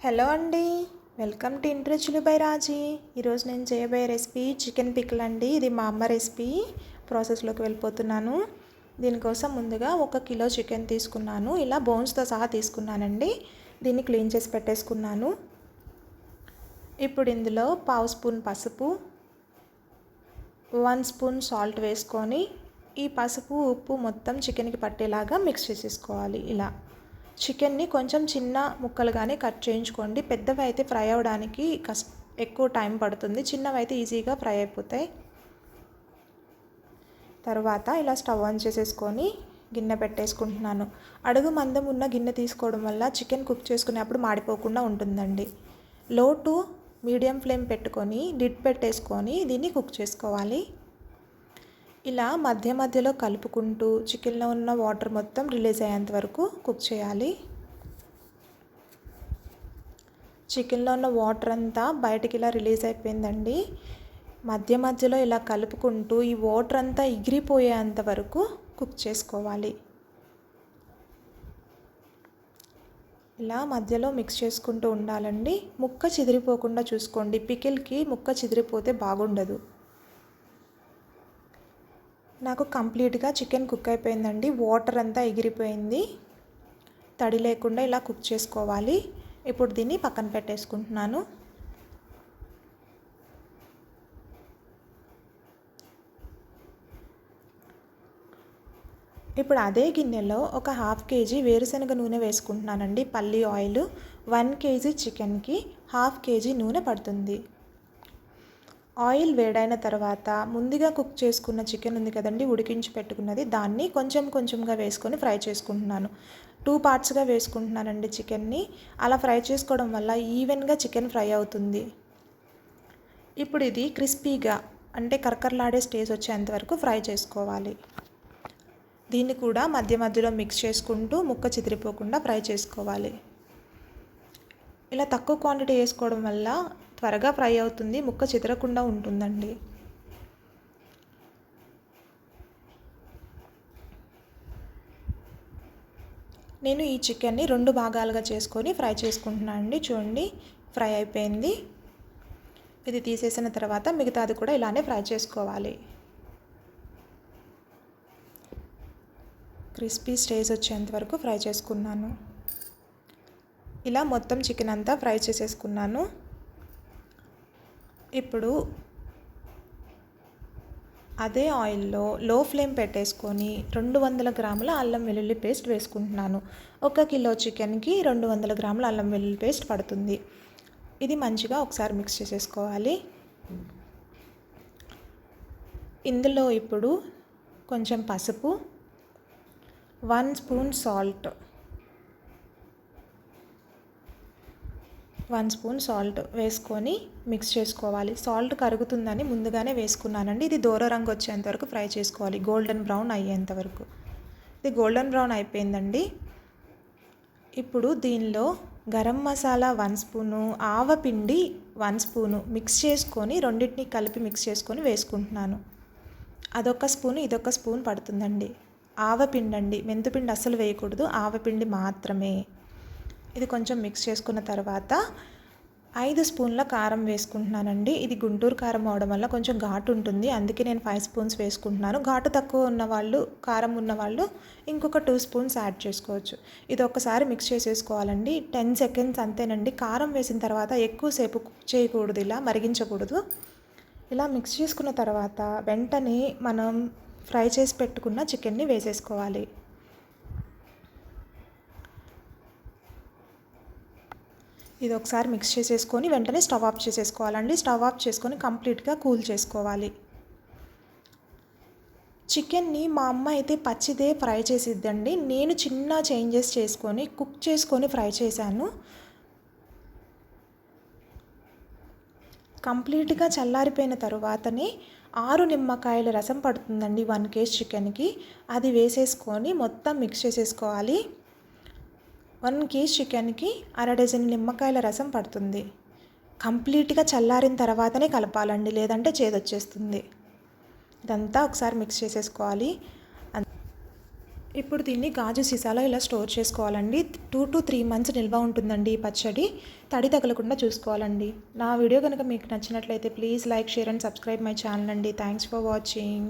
Hello అండి, welcome to ఇంటి రుచులు బై రాజీ. ఈరోజు నేను చేయబోయే రెసిపీ చికెన్ పికిల్ అండి. ఇది మా అమ్మ రెసిపీ. ప్రాసెస్లోకి వెళ్ళిపోతున్నాను. దీనికోసం ముందుగా 1 కిలో చికెన్ తీసుకున్నాను. ఇలా బోన్స్తో సహా తీసుకున్నానండి. దీన్ని క్లీన్ చేసి పెట్టేసుకున్నాను. ఇప్పుడు ఇందులో 1/2 స్పూన్ పసుపు, 1 స్పూన్ సాల్ట్ వేసుకొని ఈ పసుపు ఉప్పు మొత్తం చికెన్కి పట్టేలాగా మిక్స్ చేసేసుకోవాలి. ఇలా చికెన్ని కొంచెం చిన్న ముక్కలుగానే కట్ చేయించుకోండి. పెద్దవి అయితే ఫ్రై అవ్వడానికి ఎక్కువ టైం పడుతుంది. చిన్నవి అయితే ఈజీగా ఫ్రై అయిపోతాయి. తర్వాత ఇలా స్టవ్ ఆన్ చేసేసుకొని గిన్నె పెట్టేసుకుంటున్నాను. అడుగు మందం ఉన్న గిన్నె తీసుకోవడం వల్ల చికెన్ కుక్ చేసుకునేప్పుడు మాడిపోకుండా ఉంటుందండి. లో టు మీడియం ఫ్లేమ్ పెట్టుకొని లిడ్ పెట్టేసుకొని దీన్ని కుక్ చేసుకోవాలి. ఇలా మధ్య మధ్యలో కలుపుకుంటూ చికెన్లో ఉన్న వాటర్ మొత్తం రిలీజ్ అయ్యేంత వరకు కుక్ చేయాలి. చికెన్లో ఉన్న వాటర్ అంతా బయటికి ఇలా రిలీజ్ అయిపోయిందండి. మధ్య మధ్యలో ఇలా కలుపుకుంటూ ఈ వాటర్ అంతా ఎగిరిపోయేంత వరకు కుక్ చేసుకోవాలి. ఇలా మధ్యలో మిక్స్ చేసుకుంటూ ఉండాలండి. ముక్క చిదిరిపోకుండా చూసుకోండి. పికిల్కి ముక్క చిదిరిపోతే బాగుండదు. నాకు కంప్లీట్గా చికెన్ కుక్ అయిపోయిందండి. వాటర్ అంతా ఎగిరిపోయింది. తడి లేకుండా ఇలా కుక్ చేసుకోవాలి. ఇప్పుడు దీన్ని పక్కన పెట్టేసుకుంటున్నాను. ఇప్పుడు అదే గిన్నెలో ఒక 1/2 కేజీ వేరుశనగ నూనె వేసుకుంటున్నానండి. పల్లి ఆయిల్. 1 కేజీ చికెన్కి 1/2 కేజీ నూనె పడుతుంది. ఆయిల్ వేడైన తర్వాత ముందుగా కుక్ చేసుకున్న చికెన్ ఉంది కదండి, ఉడికించి పెట్టుకున్నది, దాన్ని కొంచెం కొంచెంగా వేసుకొని ఫ్రై చేసుకుంటున్నాను. 2 పార్ట్స్గా వేసుకుంటున్నానండి చికెన్ని. అలా ఫ్రై చేసుకోవడం వల్ల ఈవెన్గా చికెన్ ఫ్రై అవుతుంది. ఇప్పుడు ఇది క్రిస్పీగా అంటే కరకరలాడే స్టేజ్ వచ్చేంత వరకు ఫ్రై చేసుకోవాలి. దీన్ని కూడా మధ్య మధ్యలో మిక్స్ చేసుకుంటూ ముక్క చిదిరిపోకుండా ఫ్రై చేసుకోవాలి. ఇలా తక్కువ క్వాంటిటీ వేసుకోవడం వల్ల త్వరగా ఫ్రై అవుతుంది, ముక్క చిదరకుండా ఉంటుందండి. నేను ఈ చికెన్ని 2 భాగాలుగా చేసుకొని ఫ్రై చేసుకుంటున్నాను అండి. చూడండి, ఫ్రై అయిపోయింది. ఇది తీసేసిన తర్వాత మిగతాది కూడా ఇలానే ఫ్రై చేసుకోవాలి. క్రిస్పీ స్టేజ్ వచ్చేంత వరకు ఫ్రై చేసుకున్నాను. ఇలా మొత్తం చికెన్ అంతా ఫ్రై చేసేసుకున్నాను. ఇప్పుడు అదే ఆయిల్లో లో ఫ్లేమ్ పెట్టేసుకొని 200 గ్రాముల అల్లం వెల్లుల్లి పేస్ట్ వేసుకుంటున్నాను. 1 కిలో చికెన్కి 200 గ్రాముల అల్లం వెల్లుల్లి పేస్ట్ పడుతుంది. ఇది మంచిగా ఒకసారి మిక్స్ చేసేసుకోవాలి. ఇందులో ఇప్పుడు కొంచెం పసుపు, 1 స్పూన్ సాల్ట్, 1 స్పూన్ సాల్ట్ వేసుకొని మిక్స్ చేసుకోవాలి. సాల్ట్ కరుగుతుందని ముందుగానే వేసుకున్నానండి. ఇది దూర రంగు వచ్చేంత వరకు ఫ్రై చేసుకోవాలి, గోల్డెన్ బ్రౌన్ అయ్యేంత వరకు. ఇది గోల్డెన్ బ్రౌన్ అయిపోయిందండి. ఇప్పుడు దీనిలో గరం మసాలా 1 స్పూను, ఆవపిండి 1 స్పూను మిక్స్ చేసుకొని రెండింటిని కలిపి మిక్స్ చేసుకొని వేసుకుంటున్నాను. అదొక స్పూను, ఇదొక స్పూన్ పడుతుందండి. ఆవపిండి అండి, మెంతుపిండి అస్సలు వేయకూడదు, ఆవపిండి మాత్రమే. ఇది కొంచెం మిక్స్ చేసుకున్న తర్వాత 5 స్పూన్ల కారం వేసుకుంటున్నానండి. ఇది గుంటూరు కారం అవడం వల్ల కొంచెం ఘాటు ఉంటుంది, అందుకే నేను 5 స్పూన్స్ వేసుకుంటున్నాను. ఘాటు తక్కువ ఉన్నవాళ్ళు, కారం ఉన్నవాళ్ళు ఇంకొక 2 స్పూన్స్ యాడ్ చేసుకోవచ్చు. ఇది ఒక్కసారి మిక్స్ చేసేసుకోవాలండి. 10 సెకండ్స్ అంతేనండి. కారం వేసిన తర్వాత ఎక్కువసేపు కుక్ చేయకూడదు, ఇలా మరిగించకూడదు. ఇలా మిక్స్ చేసుకున్న తర్వాత వెంటనే మనం ఫ్రై చేసి పెట్టుకున్న చికెన్ని వేసేసుకోవాలి. ఇది ఒకసారి మిక్స్ చేసేసుకొని వెంటనే స్టవ్ ఆఫ్ చేసేసుకోవాలండి. స్టవ్ ఆఫ్ చేసుకొని కంప్లీట్గా కూల్ చేసుకోవాలి. చికెన్ని మా అమ్మ అయితే పచ్చిదే ఫ్రై చేసిద్దండి. నేను చిన్న చేంజెస్ చేసుకొని కుక్ చేసుకొని ఫ్రై చేశాను. కంప్లీట్గా చల్లారిపోయిన తరువాతనే 6 నిమ్మకాయల రసం పడుతుందండి 1 కేజీ చికెన్కి. అది వేసేసుకొని మొత్తం మిక్స్ చేసేసుకోవాలి. 1 కేజీ చికెన్కి 1/2 డజన్ నిమ్మకాయల రసం పడుతుంది. కంప్లీట్గా చల్లారిన తర్వాతనే కలపాలండి, లేదంటే చేదొచ్చేస్తుంది. ఇదంతా ఒకసారి మిక్స్ చేసేసుకోవాలి. ఇప్పుడు దీన్ని గాజు సీసాలో ఇలా స్టోర్ చేసుకోవాలండి. 2 to 3 మంత్స్ నిల్వ ఉంటుందండి ఈ పచ్చడి. తడి తగలకుండా చూసుకోవాలండి. నా వీడియో కనుక మీకు నచ్చినట్లయితే please like, share and subscribe my channel అండి. Thanks for watching.